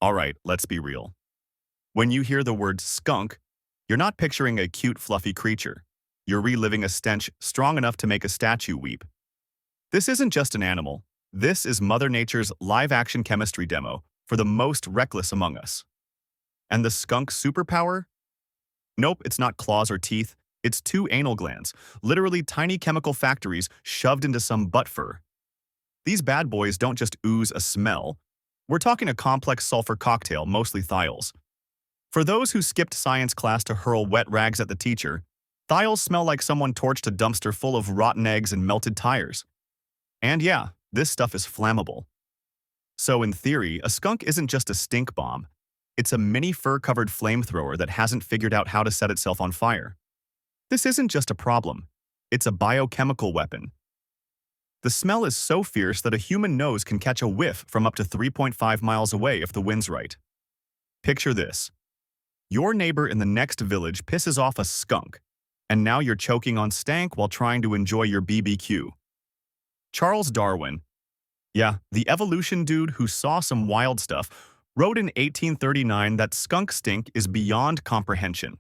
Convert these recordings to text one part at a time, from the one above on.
Alright, let's be real. When you hear the word skunk, you're not picturing a cute, fluffy creature. You're reliving a stench strong enough to make a statue weep. This isn't just an animal. This is Mother Nature's live-action chemistry demo for the most reckless among us. And the skunk superpower? Nope, it's not claws or teeth. It's two anal glands, literally tiny chemical factories shoved into some butt fur. These bad boys don't just ooze a smell. We're talking a complex sulfur cocktail, mostly thiols. For those who skipped science class to hurl wet rags at the teacher, thiols smell like someone torched a dumpster full of rotten eggs and melted tires. And yeah, this stuff is flammable. So in theory, a skunk isn't just a stink bomb. It's a mini fur-covered flamethrower that hasn't figured out how to set itself on fire. This isn't just a problem. It's a biochemical weapon. The smell is so fierce that a human nose can catch a whiff from up to 3.5 miles away if the wind's right. Picture this. Your neighbor in the next village pisses off a skunk, and now you're choking on stank while trying to enjoy your BBQ. Charles Darwin, yeah, the evolution dude who saw some wild stuff, wrote in 1839 that skunk stink is beyond comprehension.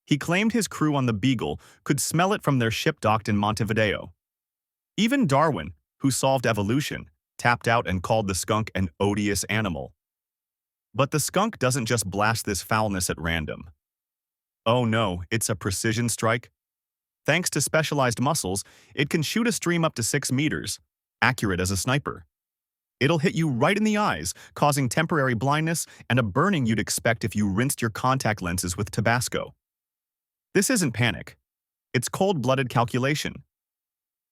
He claimed his crew on the Beagle could smell it from their ship docked in Montevideo. Even Darwin, who solved evolution, tapped out and called the skunk an odious animal. But the skunk doesn't just blast this foulness at random. Oh no, it's a precision strike. Thanks to specialized muscles, it can shoot a stream up to 6 meters, accurate as a sniper. It'll hit you right in the eyes, causing temporary blindness and a burning you'd expect if you rinsed your contact lenses with Tabasco. This isn't panic. It's cold-blooded calculation.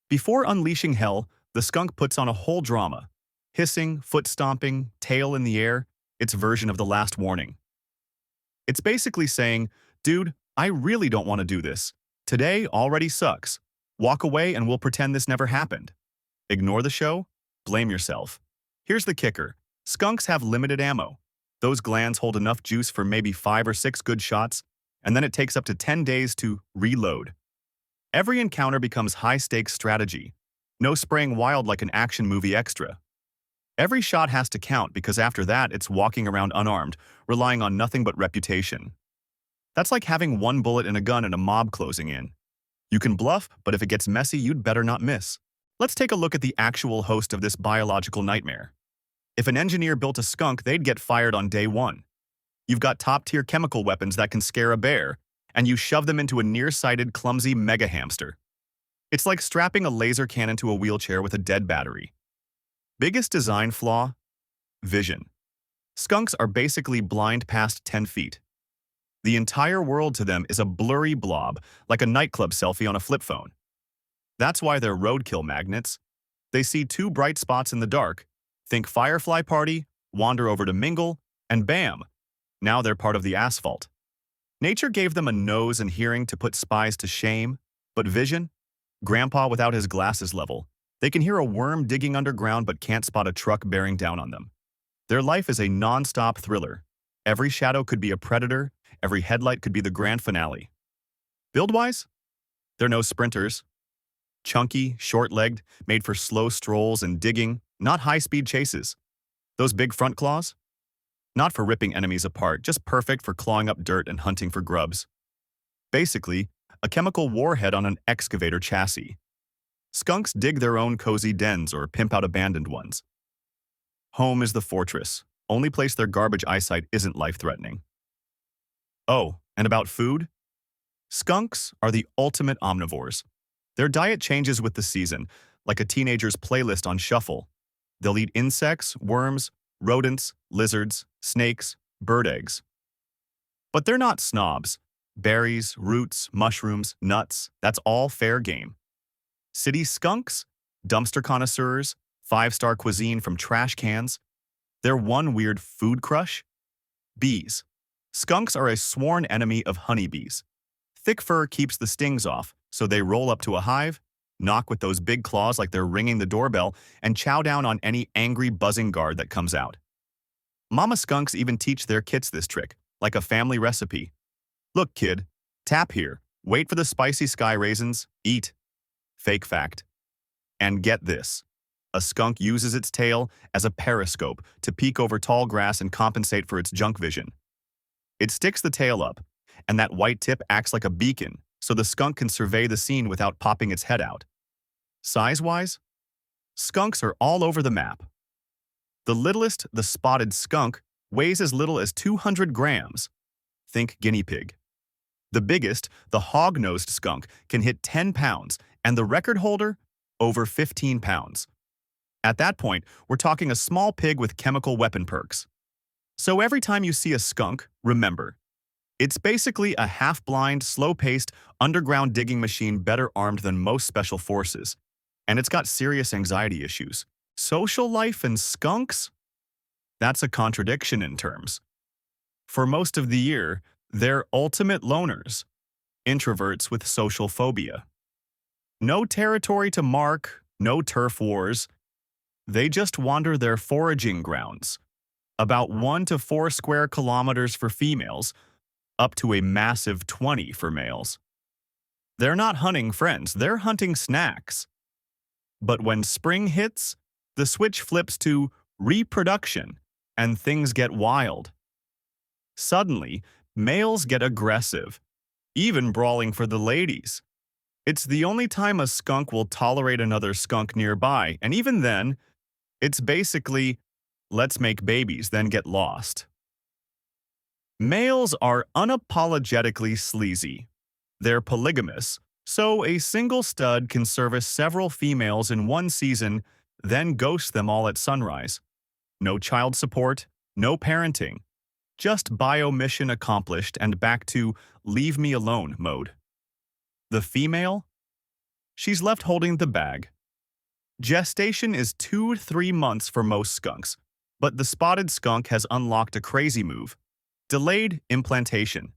Before unleashing hell, the skunk puts on a whole drama. Hissing, foot-stomping, tail in the air, its version of the last warning. It's basically saying, dude, I really don't want to do this. Today already sucks. Walk away and we'll pretend this never happened. Ignore the show? Blame yourself. Here's the kicker. Skunks have limited ammo. Those glands hold enough juice for maybe 5 or 6 good shots, and then it takes up to 10 days to reload. Every encounter becomes high-stakes strategy. No spraying wild like an action movie extra. Every shot has to count because after that it's walking around unarmed, relying on nothing but reputation. That's like having one bullet in a gun and a mob closing in. You can bluff, but if it gets messy, you'd better not miss. Let's take a look at the actual host of this biological nightmare. If an engineer built a skunk, they'd get fired on day 1. You've got top-tier chemical weapons that can scare a bear, and you shove them into a nearsighted, clumsy mega hamster. It's like strapping a laser cannon to a wheelchair with a dead battery. Biggest design flaw? Vision. Skunks are basically blind past 10 feet. The entire world to them is a blurry blob, like a nightclub selfie on a flip phone. That's why they're roadkill magnets. They see 2 bright spots in the dark, think Firefly Party, wander over to mingle, and bam, now they're part of the asphalt. Nature gave them a nose and hearing to put spies to shame, but vision? Grandpa without his glasses level. They can hear a worm digging underground but can't spot a truck bearing down on them. Their life is a non-stop thriller. Every shadow could be a predator, every headlight could be the grand finale. Build-wise? They're no sprinters. Chunky, short-legged, made for slow strolls and digging, not high-speed chases. Those big front claws? Not for ripping enemies apart, just perfect for clawing up dirt and hunting for grubs. Basically, a chemical warhead on an excavator chassis. Skunks dig their own cozy dens or pimp out abandoned ones. Home is the fortress, only place their garbage eyesight isn't life-threatening. Oh, and about food? Skunks are the ultimate omnivores. Their diet changes with the season, like a teenager's playlist on shuffle. They'll eat insects, worms, rodents, lizards, snakes, bird eggs. But they're not snobs. Berries, roots, mushrooms, nuts, that's all fair game. City skunks? Dumpster connoisseurs? 5-star cuisine from trash cans? Their one weird food crush? Bees. Skunks are a sworn enemy of honeybees. Thick fur keeps the stings off, so they roll up to a hive, knock with those big claws like they're ringing the doorbell, and chow down on any angry buzzing guard that comes out. Mama skunks even teach their kits this trick, like a family recipe. Look, kid, tap here, wait for the spicy sky raisins, eat. Fake fact. And get this. A skunk uses its tail as a periscope to peek over tall grass and compensate for its junk vision. It sticks the tail up, and that white tip acts like a beacon so the skunk can survey the scene without popping its head out. Size-wise, skunks are all over the map. The littlest, the spotted skunk, weighs as little as 200 grams. Think guinea pig. The biggest, the hog-nosed skunk, can hit 10 pounds, and the record holder, over 15 pounds. At that point, we're talking a small pig with chemical weapon perks. So every time you see a skunk, remember, it's basically a half-blind, slow-paced, underground digging machine better armed than most special forces. And it's got serious anxiety issues. Social life and skunks? That's a contradiction in terms. For most of the year, they're ultimate loners, introverts with social phobia. No territory to mark, no turf wars. They just wander their foraging grounds, about 1 to 4 square kilometers for females, up to a massive 20 for males. They're not hunting friends, they're hunting snacks. But when spring hits, the switch flips to reproduction, and things get wild. Suddenly, males get aggressive, even brawling for the ladies. It's the only time a skunk will tolerate another skunk nearby, and even then, it's basically, let's make babies, then get lost. Males are unapologetically sleazy. They're polygamous, so a single stud can service several females in one season, then ghost them all at sunrise. No child support, no parenting. Just bio-mission accomplished and back to leave me alone mode. The female? She's left holding the bag. Gestation is 2 to 3 months for most skunks, but the spotted skunk has unlocked a crazy move: delayed implantation.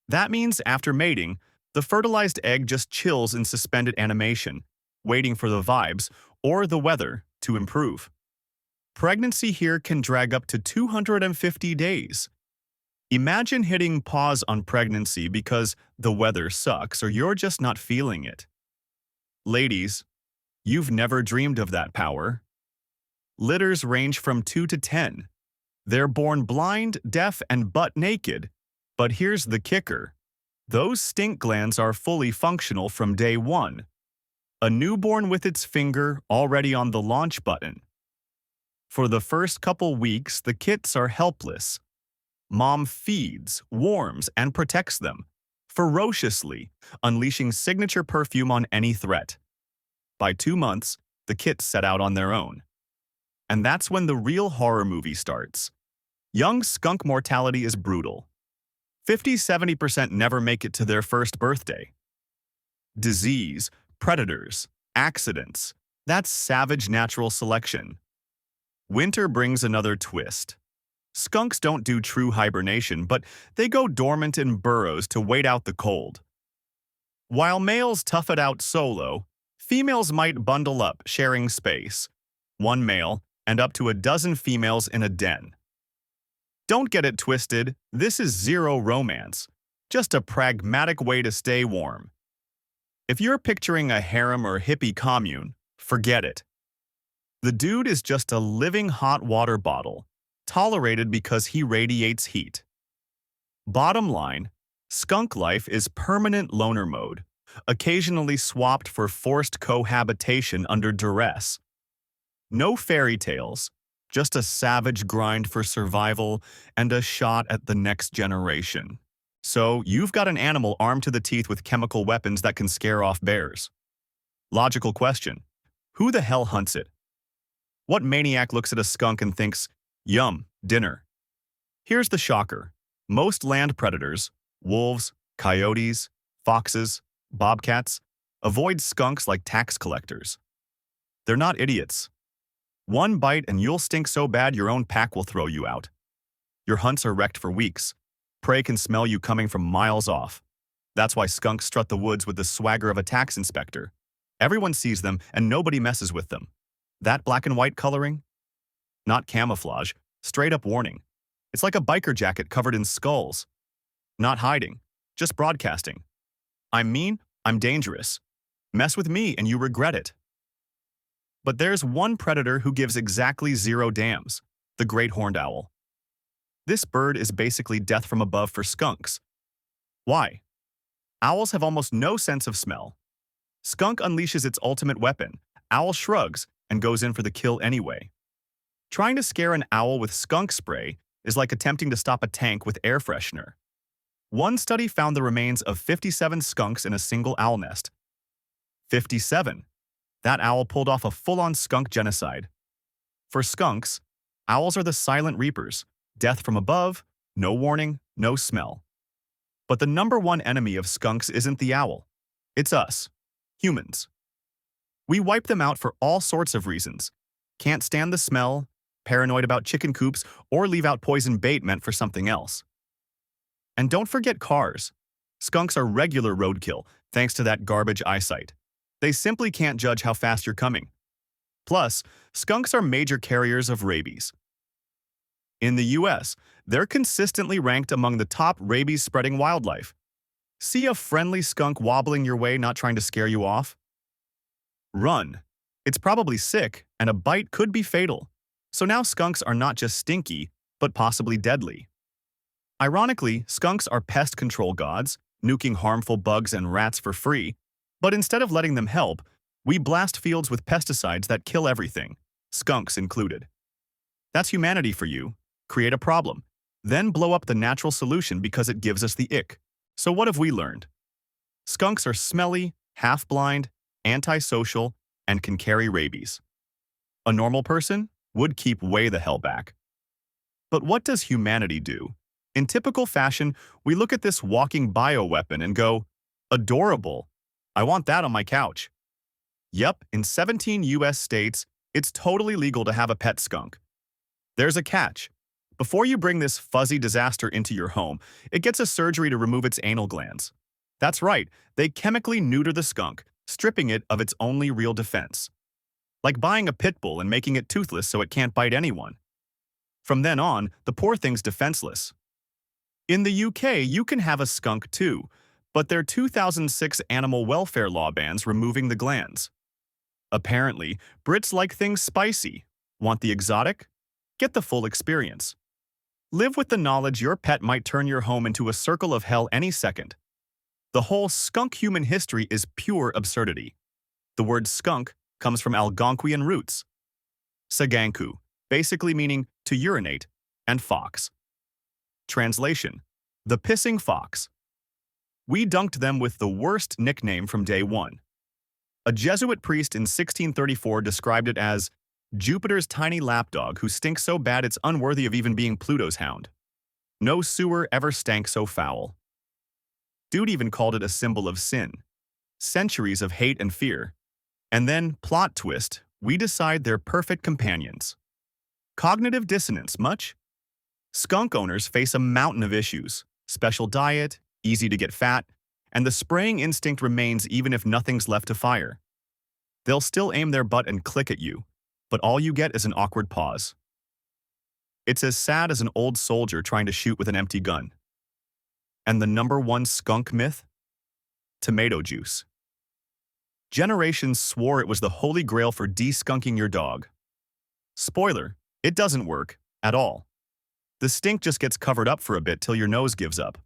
That means after mating, the fertilized egg just chills in suspended animation, waiting for the vibes or the weather to improve. Pregnancy here can drag up to 250 days. Imagine hitting pause on pregnancy because the weather sucks or you're just not feeling it. Ladies, you've never dreamed of that power. Litters range from 2 to 10. They're born blind, deaf, and butt naked. But here's the kicker. Those stink glands are fully functional from day one. A newborn with its finger already on the launch button. For the first couple weeks, the kits are helpless. Mom feeds, warms, and protects them, ferociously, unleashing signature perfume on any threat. By 2 months, the kits set out on their own. And that's when the real horror movie starts. Young skunk mortality is brutal. 50–70% never make it to their first birthday. Disease, predators, accidents. That's savage natural selection. Winter brings another twist. Skunks don't do true hibernation, but they go dormant in burrows to wait out the cold. While males tough it out solo, females might bundle up, sharing space. 1 male and up to a dozen females in a den. Don't get it twisted, this is zero romance, just a pragmatic way to stay warm. If you're picturing a harem or hippie commune, forget it. The dude is just a living hot water bottle, tolerated because he radiates heat. Bottom line, skunk life is permanent loner mode, occasionally swapped for forced cohabitation under duress. No fairy tales, just a savage grind for survival and a shot at the next generation. So you've got an animal armed to the teeth with chemical weapons that can scare off bears. Logical question: who the hell hunts it? What maniac looks at a skunk and thinks, yum, dinner? Here's the shocker. Most land predators, wolves, coyotes, foxes, bobcats, avoid skunks like tax collectors. They're not idiots. One bite and you'll stink so bad your own pack will throw you out. Your hunts are wrecked for weeks. Prey can smell you coming from miles off. That's why skunks strut the woods with the swagger of a tax inspector. Everyone sees them and nobody messes with them. That black and white coloring? Not camouflage, straight up warning. It's like a biker jacket covered in skulls. Not hiding, just broadcasting. I'm mean, I'm dangerous. Mess with me and you regret it. But there's one predator who gives exactly zero damns, the great horned owl. This bird is basically death from above for skunks. Why? Owls have almost no sense of smell. Skunk unleashes its ultimate weapon. Owl shrugs and goes in for the kill anyway. Trying to scare an owl with skunk spray is like attempting to stop a tank with air freshener. One study found the remains of 57 skunks in a single owl nest. 57. That owl pulled off a full-on skunk genocide. For skunks, owls are the silent reapers. Death from above, no warning, no smell. But the number one enemy of skunks isn't the owl. It's us, humans. We wipe them out for all sorts of reasons. Can't stand the smell, paranoid about chicken coops, or leave out poison bait meant for something else. And don't forget cars. Skunks are regular roadkill, thanks to that garbage eyesight. They simply can't judge how fast you're coming. Plus, skunks are major carriers of rabies. In the US, they're consistently ranked among the top rabies-spreading wildlife. See a friendly skunk wobbling your way not trying to scare you off? Run. It's probably sick, and a bite could be fatal. So now skunks are not just stinky, but possibly deadly. Ironically, skunks are pest control gods, nuking harmful bugs and rats for free, but instead of letting them help, we blast fields with pesticides that kill everything, skunks included. That's humanity for you. Create a problem, then blow up the natural solution because it gives us the ick. So what have we learned? Skunks are smelly, half-blind, antisocial, and can carry rabies. A normal person would keep way the hell back. But what does humanity do? In typical fashion, we look at this walking bioweapon and go, adorable. I want that on my couch. Yep, in 17 US states, it's totally legal to have a pet skunk. There's a catch. Before you bring this fuzzy disaster into your home, it gets a surgery to remove its anal glands. That's right, they chemically neuter the skunk, stripping it of its only real defense. Like buying a pit bull and making it toothless so it can't bite anyone. From then on, the poor thing's defenseless. In the UK, you can have a skunk too, but their 2006 animal welfare law bans removing the glands. Apparently, Brits like things spicy. Want the exotic? Get the full experience. Live with the knowledge your pet might turn your home into a circle of hell any second. The whole skunk human history is pure absurdity. The word skunk comes from Algonquian roots. Saganku, basically meaning to urinate, and fox. Translation: the pissing fox. We dunked them with the worst nickname from day one. A Jesuit priest in 1634 described it as Jupiter's tiny lapdog who stinks so bad it's unworthy of even being Pluto's hound. No sewer ever stank so foul. Dude even called it a symbol of sin. Centuries of hate and fear. And then, plot twist, we decide they're perfect companions. Cognitive dissonance, much? Skunk owners face a mountain of issues. Special diet, easy to get fat, and the spraying instinct remains even if nothing's left to fire. They'll still aim their butt and click at you, but all you get is an awkward pause. It's as sad as an old soldier trying to shoot with an empty gun. And the number one skunk myth? Tomato juice. Generations swore it was the holy grail for de-skunking your dog. Spoiler, it doesn't work at all. The stink just gets covered up for a bit till your nose gives up.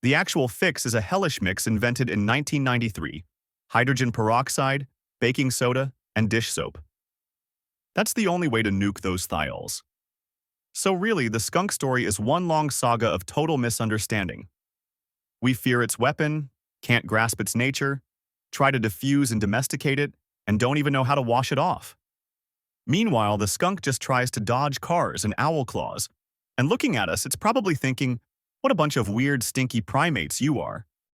The actual fix is a hellish mix invented in 1993, hydrogen peroxide, baking soda, and dish soap. That's the only way to nuke those thiols. So really, the skunk story is one long saga of total misunderstanding. We fear its weapon, can't grasp its nature, try to diffuse and domesticate it, and don't even know how to wash it off. Meanwhile, the skunk just tries to dodge cars and owl claws, and looking at us, it's probably thinking, what a bunch of weird, stinky primates you are.